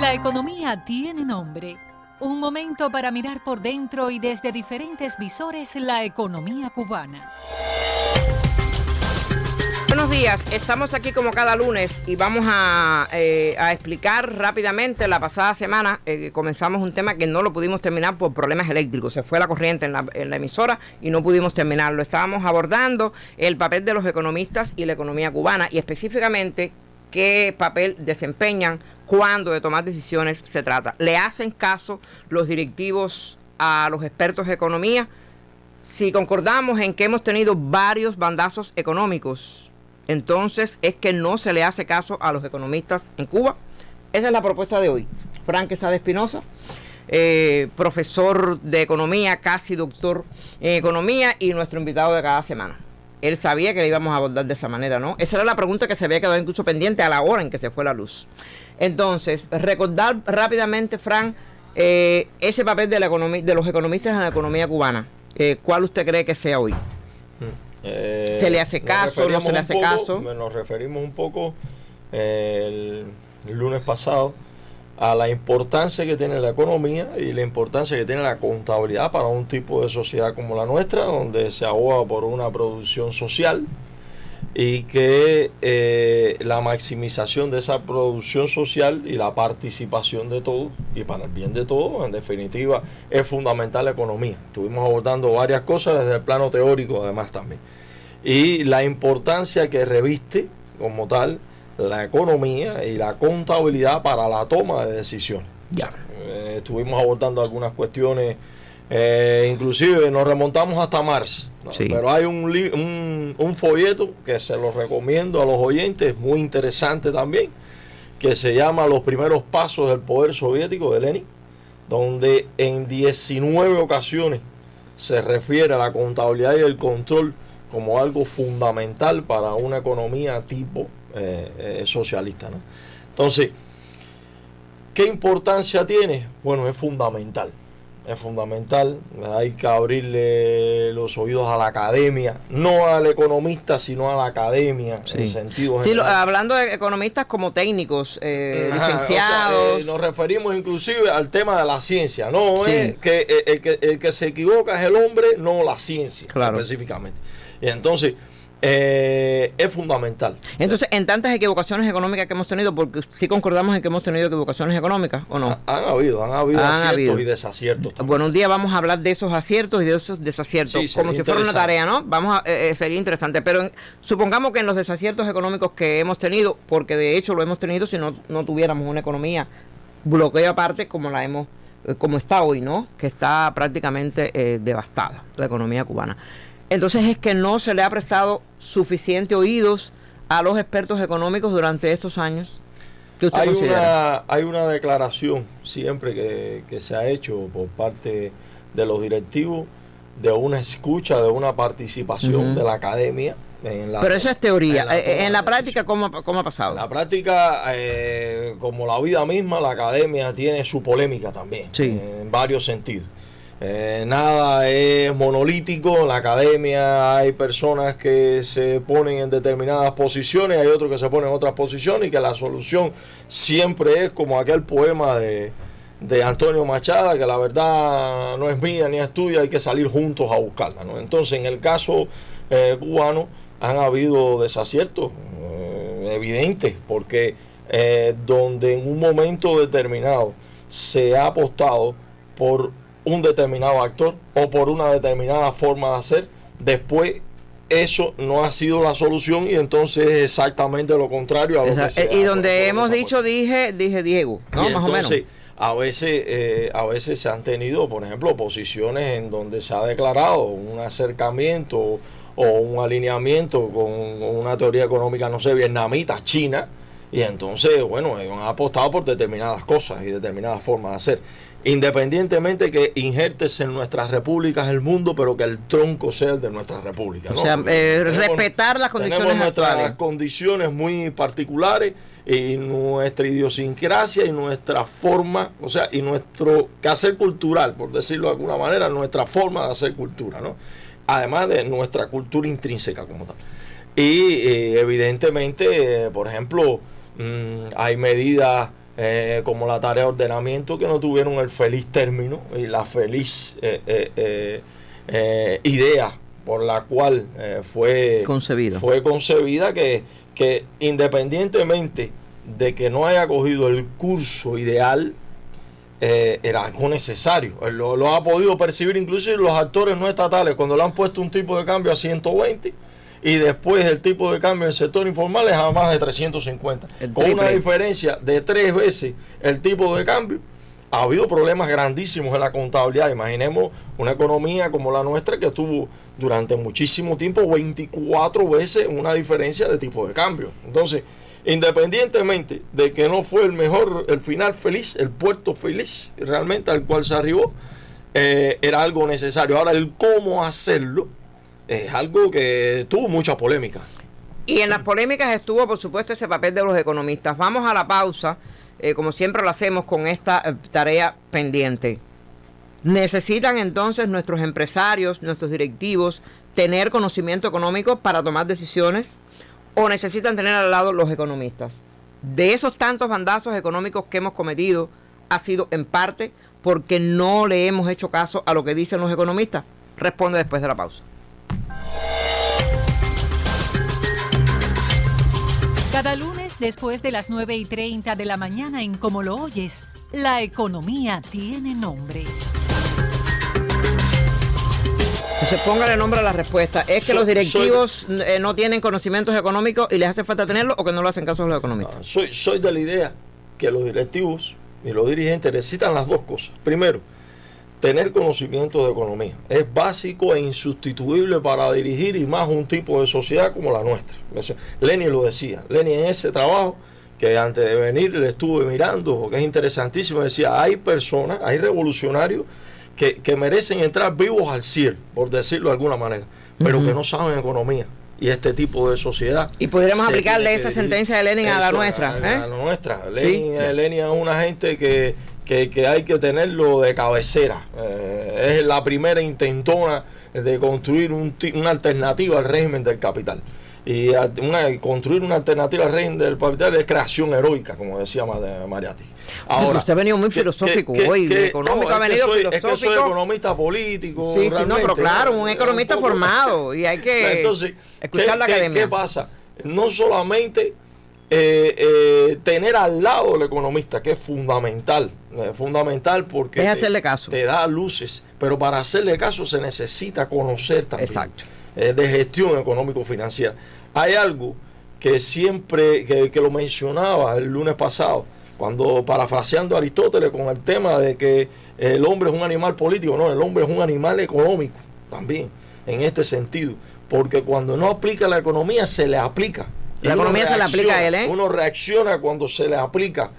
La economía tiene nombre. Un momento para mirar por dentro y desde diferentes visores la economía cubana. Buenos días, estamos aquí como cada lunes y vamos a explicar rápidamente. La pasada semana comenzamos un tema que no lo pudimos terminar por problemas eléctricos. Se fue la corriente en la emisora y no pudimos terminarlo. Estábamos abordando el papel de los economistas y la economía cubana y específicamente qué papel desempeñan cuando de tomar decisiones se trata. ¿Le hacen caso los directivos a los expertos de economía? Si concordamos en que hemos tenido varios bandazos económicos, entonces es que no se le hace caso a los economistas en Cuba. Esa es la propuesta de hoy. Frank Quesada Espinosa, profesor de economía, casi doctor en economía y nuestro invitado de cada semana. Él sabía que le íbamos a abordar de esa manera, ¿no? Esa era la pregunta que se había quedado incluso pendiente a la hora en que se fue la luz. Entonces, recordar rápidamente, Frank, ese papel de los economistas en la economía cubana. ¿Cuál usted cree que sea hoy? ¿Se le hace caso? ¿No se le hace caso? Nos referimos un poco el lunes pasado a la importancia que tiene la economía y la importancia que tiene la contabilidad para un tipo de sociedad como la nuestra, donde se aboga por una producción social y que la maximización de esa producción social y la participación de todos y para el bien de todos, en definitiva, es fundamental la economía. Estuvimos abordando varias cosas desde el plano teórico, además también. Y la importancia que reviste como tal la economía y la contabilidad para la toma de decisiones. Ya. Estuvimos abordando algunas cuestiones, inclusive nos remontamos hasta marzo, ¿no? Sí. Pero hay un folleto que se lo recomiendo a los oyentes, muy interesante también, que se llama Los primeros pasos del poder soviético de Lenin, donde en 19 ocasiones se refiere a la contabilidad y el control como algo fundamental para una economía tipo socialista, ¿no? Entonces, ¿qué importancia tiene? Bueno, es fundamental. Es fundamental. Hay que abrirle los oídos a la academia, no al economista, sino a la academia, sí, en sentido sí, general. hablando de economistas como técnicos, licenciados. O sea, nos referimos inclusive al tema de la ciencia. No sí, es que el que se equivoca es el hombre, no la ciencia, claro, específicamente. Y entonces es fundamental. Entonces, en tantas equivocaciones económicas que hemos tenido, porque sí concordamos en que hemos tenido equivocaciones económicas, ¿o no? Han habido aciertos y desaciertos también. Bueno, un día vamos a hablar de esos aciertos y de esos desaciertos, sí, como si fuera una tarea, ¿no? Sería interesante, pero supongamos que en los desaciertos económicos que hemos tenido, porque de hecho lo hemos tenido si no tuviéramos una economía bloqueo aparte como está hoy, ¿no? Que está prácticamente devastada la economía cubana. Entonces es que no se le ha prestado suficiente oídos a los expertos económicos durante estos años. ¿Qué usted considera? Hay una declaración siempre que se ha hecho por parte de los directivos de una escucha, de una participación de la academia. Pero eso es teoría. En la práctica, ¿cómo ha pasado? En la práctica, como la vida misma, la academia tiene su polémica también, sí, en varios sentidos. Nada es monolítico. En la academia hay personas que se ponen en determinadas posiciones, hay otros que se ponen en otras posiciones y que la solución siempre es como aquel poema de Antonio Machado, que la verdad no es mía ni es tuya, hay que salir juntos a buscarla, ¿no? Entonces, en el caso cubano han habido desaciertos evidentes, porque donde en un momento determinado se ha apostado por un determinado actor o por una determinada forma de hacer, después eso no ha sido la solución y entonces es exactamente lo contrario a lo que se y donde hemos dicho, dije Diego, ¿no? Y más entonces, o menos. A veces se han tenido, por ejemplo, posiciones en donde se ha declarado un acercamiento o un alineamiento con una teoría económica, no sé, vietnamita, china, y entonces, bueno, han apostado por determinadas cosas y determinadas formas de hacer. Independientemente que injertes en nuestras repúblicas el mundo, pero que el tronco sea el de nuestras repúblicas, ¿no? O sea, respetar las condiciones tenemos actuales. Nuestras condiciones muy particulares y nuestra idiosincrasia y nuestra forma, o sea, y nuestro quehacer cultural, por decirlo de alguna manera, nuestra forma de hacer cultura, ¿no? Además de nuestra cultura intrínseca como tal. Y evidentemente, por ejemplo, hay medidas como la tarea de ordenamiento, que no tuvieron el feliz término y la feliz idea por la cual fue concebida, que independientemente de que no haya cogido el curso ideal, era algo necesario. Lo ha podido percibir inclusive los actores no estatales cuando le han puesto un tipo de cambio a 120 y después el tipo de cambio en el sector informal es a más de 350, con una diferencia de 3 veces el tipo de cambio. Ha habido problemas grandísimos en la contabilidad. Imaginemos una economía como la nuestra, que tuvo durante muchísimo tiempo 24 veces una diferencia de tipo de cambio. Entonces, independientemente de que no fue el final feliz, el puerto feliz realmente al cual se arribó, era algo necesario. Ahora, el cómo hacerlo es algo que tuvo mucha polémica. Y en las polémicas estuvo, por supuesto, ese papel de los economistas. Vamos a la pausa, como siempre lo hacemos con esta tarea pendiente. ¿Necesitan entonces nuestros empresarios, nuestros directivos, tener conocimiento económico para tomar decisiones? ¿O necesitan tener al lado los economistas? De esos tantos bandazos económicos que hemos cometido, ha sido en parte porque no le hemos hecho caso a lo que dicen los economistas. Responde después de la pausa. Cada lunes después de las 9:30 de la mañana en Como lo oyes, la economía tiene nombre. Entonces póngale nombre a la respuesta. ¿Es que los directivos no tienen conocimientos económicos y les hace falta tenerlo, o que no lo hacen caso a los economistas? Soy de la idea que los directivos y los dirigentes necesitan las dos cosas. Primero, tener conocimiento de economía. Es básico e insustituible para dirigir, y más un tipo de sociedad como la nuestra. Lenin lo decía. Lenin, en ese trabajo que antes de venir le estuve mirando, porque es interesantísimo, decía, hay personas, hay revolucionarios que merecen entrar vivos al cielo, por decirlo de alguna manera, pero que no saben economía. Y este tipo de sociedad. Y podríamos aplicarle esa sentencia de Lenin a la nuestra. A la nuestra. Lenin es una gente que hay que tenerlo de cabecera. Es la primera intentona de construir una alternativa al régimen del capital. Y construir una alternativa al régimen del capital es creación heroica, como decía Mariátegui. Ahora, usted ha venido muy filosófico hoy, económico ha venido filosófico. Es que soy economista político. Sí, no, pero claro, un economista formado, y hay que entonces, escuchar la academia. ¿Qué pasa? No solamente tener al lado el economista, que es fundamental porque es hacerle caso. Te da luces, pero para hacerle caso se necesita conocer también. Exacto. De gestión económico-financiera. Hay algo que siempre, que lo mencionaba el lunes pasado, cuando parafraseando a Aristóteles con el tema de que el hombre es un animal político. No, el hombre es un animal económico también, en este sentido, porque cuando no aplica la economía, se le aplica. La economía se le aplica a él, Uno reacciona cuando se le aplica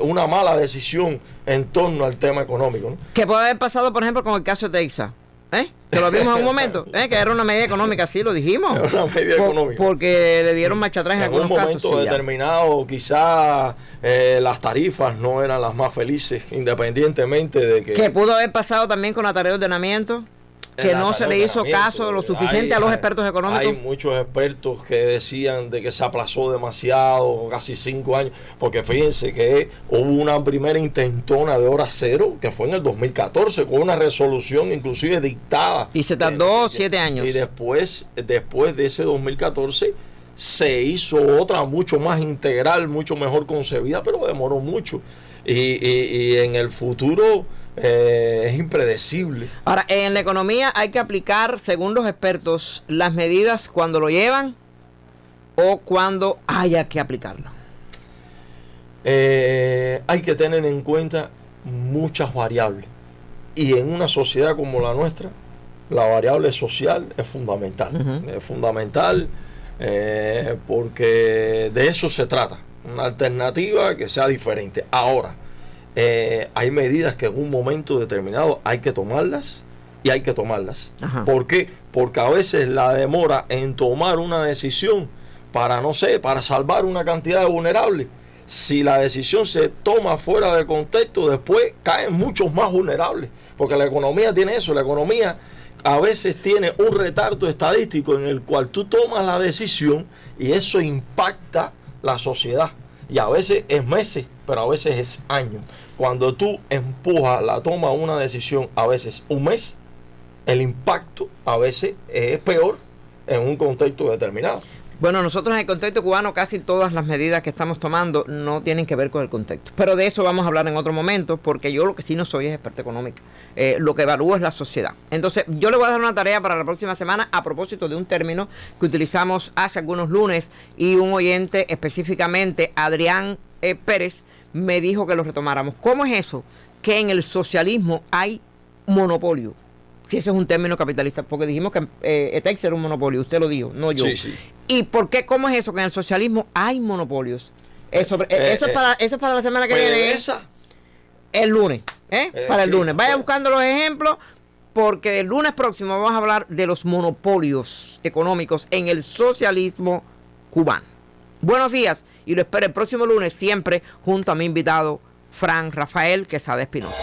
una mala decisión en torno al tema económico, ¿no? ¿Qué puede haber pasado, por ejemplo, con el caso de Texas? Que lo vimos en un momento, que era una medida económica, sí, lo dijimos. Era una medida económica. Porque le dieron marcha atrás en algunos casos. En un momento determinado, quizás las tarifas no eran las más felices, independientemente de que... Que pudo haber pasado también con la tarea de ordenamiento, que no se le hizo caso lo suficiente a los expertos económicos. Hay muchos expertos que decían de que se aplazó demasiado, casi 5 años, porque fíjense que hubo una primera intentona de hora cero, que fue en el 2014, con una resolución inclusive dictada. Y se tardó 7 años. Y después de ese 2014, se hizo otra mucho más integral, mucho mejor concebida, pero demoró mucho. Y en el futuro... es impredecible. Ahora, en la economía hay que aplicar, según los expertos, las medidas cuando lo llevan o cuando haya que aplicarlo. Hay que tener en cuenta muchas variables, y en una sociedad como la nuestra la variable social es fundamental. Es fundamental porque de eso se trata, una alternativa que sea diferente. Ahora, hay medidas que en un momento determinado hay que tomarlas, y hay que tomarlas. Ajá. ¿Por qué? Porque a veces la demora en tomar una decisión para salvar una cantidad de vulnerables, si la decisión se toma fuera de contexto, después caen muchos más vulnerables, porque la economía tiene eso. La economía a veces tiene un retardo estadístico en el cual tú tomas la decisión y eso impacta la sociedad, y a veces es meses pero a veces es años. Cuando tú empujas la toma de una decisión, a veces un mes, el impacto a veces es peor en un contexto determinado. Bueno, nosotros en el contexto cubano casi todas las medidas que estamos tomando no tienen que ver con el contexto. Pero de eso vamos a hablar en otro momento, porque yo lo que sí no soy es experta económica. Lo que evalúo es la sociedad. Entonces, yo le voy a dar una tarea para la próxima semana a propósito de un término que utilizamos hace algunos lunes y un oyente, específicamente Adrián Pérez, me dijo que lo retomáramos. ¿Cómo es eso? Que en el socialismo hay monopolio. Si ese es un término capitalista, porque dijimos que Etex era un monopolio, usted lo dijo, no yo. Sí, sí. ¿Y por qué? ¿Cómo es eso? Que en el socialismo hay monopolios. Eso es para la semana que viene. Esa. El lunes. Para el sí, lunes. Vaya sí. buscando los ejemplos, porque el lunes próximo vamos a hablar de los monopolios económicos en el socialismo cubano. Buenos días y lo espero el próximo lunes, siempre junto a mi invitado, Fran Rafael Quesada Espinosa.